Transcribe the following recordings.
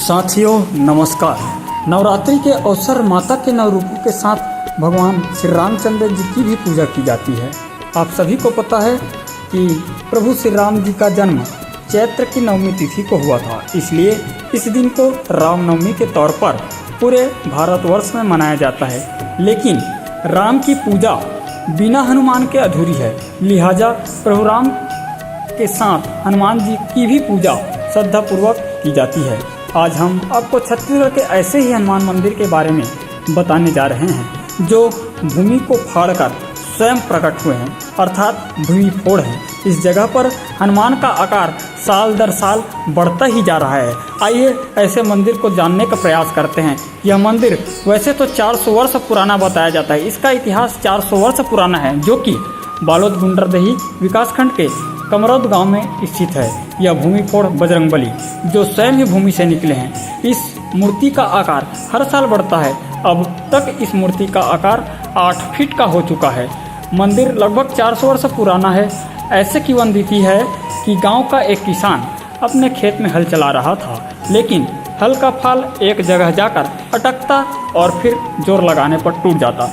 साथियों नमस्कार। नवरात्रि के अवसर माता के नव रूपों के साथ भगवान श्री रामचंद्र जी की भी पूजा की जाती है। आप सभी को पता है कि प्रभु श्री राम जी का जन्म चैत्र की नवमी तिथि को हुआ था, इसलिए इस दिन को रामनवमी के तौर पर पूरे भारतवर्ष में मनाया जाता है। लेकिन राम की पूजा बिना हनुमान के अधूरी है, लिहाजा प्रभु राम के साथ हनुमान जी की भी पूजा श्रद्धापूर्वक की जाती है। आज हम आपको छत्तीसगढ़ के ऐसे ही हनुमान मंदिर के बारे में बताने जा रहे हैं जो भूमि को फाड़कर स्वयं प्रकट हुए हैं, अर्थात भूमि फोड़ है। इस जगह पर हनुमान का आकार साल दर साल बढ़ता ही जा रहा है। आइए ऐसे मंदिर को जानने का प्रयास करते हैं। यह मंदिर वैसे तो 400 वर्ष पुराना बताया जाता है। इसका इतिहास 400 वर्ष पुराना है, जो कि बालोद गुंडरदेही विकासखंड के कमरौद गांव में स्थित है। यह भूमि फोड़ बजरंगबली जो स्वयं ही भूमि से निकले हैं। इस मूर्ति का आकार हर साल बढ़ता है। अब तक इस मूर्ति का आकार 8 फीट का हो चुका है। मंदिर लगभग 400 वर्ष पुराना है। ऐसे की वंदिती है कि गांव का एक किसान अपने खेत में हल चला रहा था, लेकिन हल का फाल एक जगह जाकर अटकता और फिर जोर लगाने पर टूट जाता।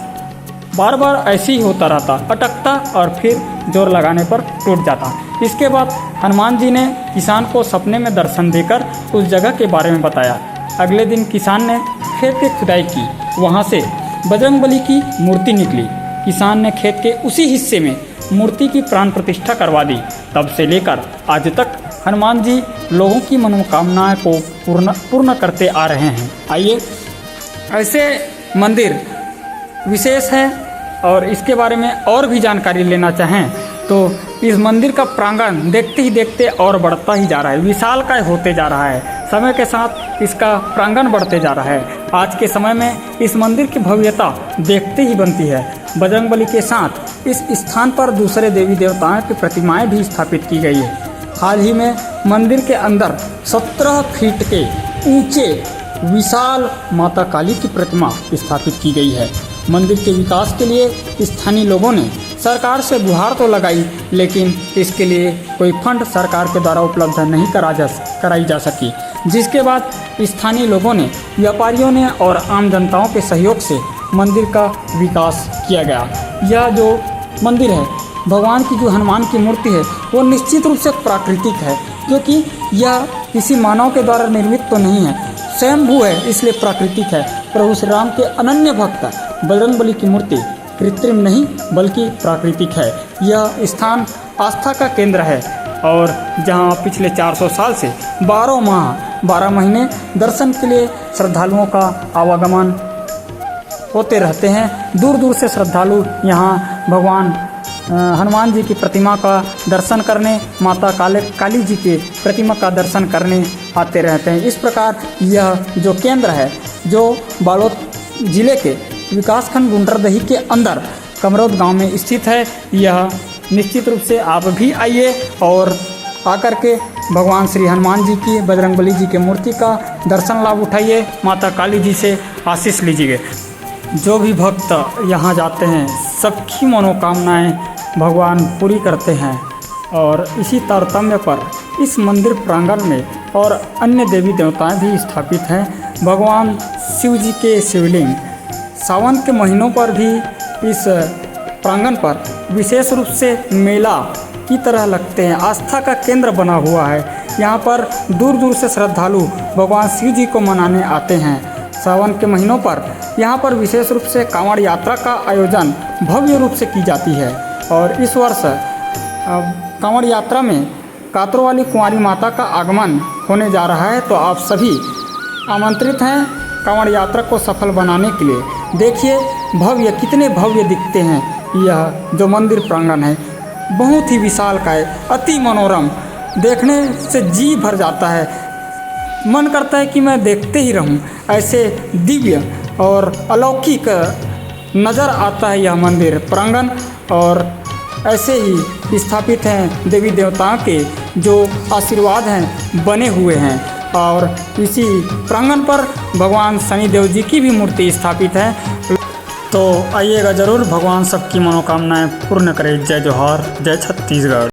बार बार ऐसे ही होता रहता, अटकता और फिर जोर लगाने पर टूट जाता। इसके बाद हनुमान जी ने किसान को सपने में दर्शन देकर उस जगह के बारे में बताया। अगले दिन किसान ने खेत की खुदाई की, वहाँ से बजरंगबली की मूर्ति निकली। किसान ने खेत के उसी हिस्से में मूर्ति की प्राण प्रतिष्ठा करवा दी। तब से लेकर आज तक हनुमान जी लोगों की मनोकामनाएं को पूर्ण करते आ रहे हैं। आइए ऐसे मंदिर विशेष है और इसके बारे में और भी जानकारी लेना चाहें तो इस मंदिर का प्रांगण देखते ही देखते और बढ़ता ही जा रहा है, विशालकाय होते जा रहा है। समय के साथ इसका प्रांगण बढ़ते जा रहा है। आज के समय में इस मंदिर की भव्यता देखते ही बनती है। बजरंगबली के साथ इस स्थान पर दूसरे देवी देवताओं की प्रतिमाएं भी स्थापित की गई है। हाल ही में मंदिर के अंदर 17 फीट के ऊंचे विशाल माता काली की प्रतिमा स्थापित की गई है। मंदिर के विकास के लिए स्थानीय लोगों ने सरकार से गुहार तो लगाई, लेकिन इसके लिए कोई फंड सरकार के द्वारा उपलब्ध नहीं कराई जा सकी, जिसके बाद स्थानीय लोगों ने, व्यापारियों ने और आम जनताओं के सहयोग से मंदिर का विकास किया गया। यह जो मंदिर है, भगवान की जो हनुमान की मूर्ति है, वो निश्चित रूप से प्राकृतिक है, क्योंकि यह किसी मानव के द्वारा निर्मित तो नहीं है, स्वयंभू है, इसलिए प्राकृतिक है। प्रभु श्री राम के अनन्य भक्त बजरंगबली की मूर्ति कृत्रिम नहीं बल्कि प्राकृतिक है। यह स्थान आस्था का केंद्र है और जहां पिछले 400 साल से 12 महीने दर्शन के लिए श्रद्धालुओं का आवागमन होते रहते हैं। दूर दूर से श्रद्धालु यहां भगवान हनुमान जी की प्रतिमा का दर्शन करने, माता काली जी के प्रतिमा का दर्शन करने आते रहते हैं। इस प्रकार यह जो केंद्र है, जो बालोद जिले के विकासखंड गुंडरदेही के अंदर कमरौद गांव में स्थित है, यह निश्चित रूप से आप भी आइए और आकर के भगवान श्री हनुमान जी की, बजरंगबली जी के मूर्ति का दर्शन लाभ उठाइए, माता काली जी से आशीष लीजिए। जो भी भक्त यहाँ जाते हैं सबकी मनोकामनाएं भगवान पूरी करते हैं। और इसी तारतम्य पर इस मंदिर प्रांगण में और अन्य देवी देवताएं भी स्थापित हैं। भगवान शिव जी के शिवलिंग सावन के महीनों पर भी इस प्रांगण पर विशेष रूप से मेला की तरह लगते हैं। आस्था का केंद्र बना हुआ है। यहाँ पर दूर दूर से श्रद्धालु भगवान शिव जी को मनाने आते हैं। सावन के महीनों पर यहाँ पर विशेष रूप से कांवड़ यात्रा का आयोजन भव्य रूप से की जाती है। और इस वर्ष कांवड़ यात्रा में कातरों वाली कुंवारी माता का आगमन होने जा रहा है, तो आप सभी आमंत्रित हैं कांवड़ यात्रा को सफल बनाने के लिए। देखिए भव्य, कितने भव्य दिखते हैं। यह जो मंदिर प्रांगण है बहुत ही विशालकाय, अति मनोरम, देखने से जी भर जाता है, मन करता है कि मैं देखते ही रहूं। ऐसे दिव्य और अलौकिक नज़र आता है यह मंदिर प्रांगण। और ऐसे ही स्थापित हैं देवी देवताओं के जो आशीर्वाद हैं बने हुए हैं। और इसी प्रांगण पर भगवान शनिदेव जी की भी मूर्ति स्थापित है। तो आइएगा ज़रूर, भगवान सबकी मनोकामनाएं पूर्ण करे। जय जोहार, जय छत्तीसगढ़।